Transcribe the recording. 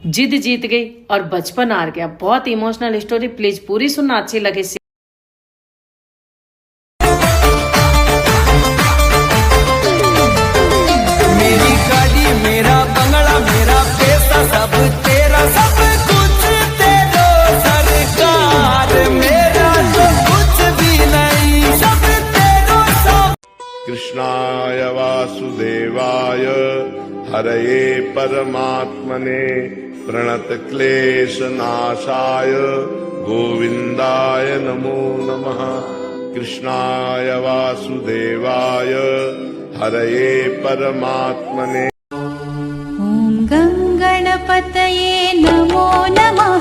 जिद जीत गई और बचपन हार गया। बहुत इमोशनल स्टोरी, प्लीज पूरी सुनना, अच्छी लगे। मेरी गाड़ी, मेरा बंगला, मेरा पैसा सब तेरा, सब कुछ तेरा सरकार, मेरा तो कुछ भी नहीं, सब तेरा सब। कृष्णाय वासुदेवाय हरये परमात्मने प्रणतक्लेशनाशाय गोविन्दाय नमो नमः। कृष्णाय वासुदेवाय हरये परमात्मने। ॐ गं गणपतये नमो नमः।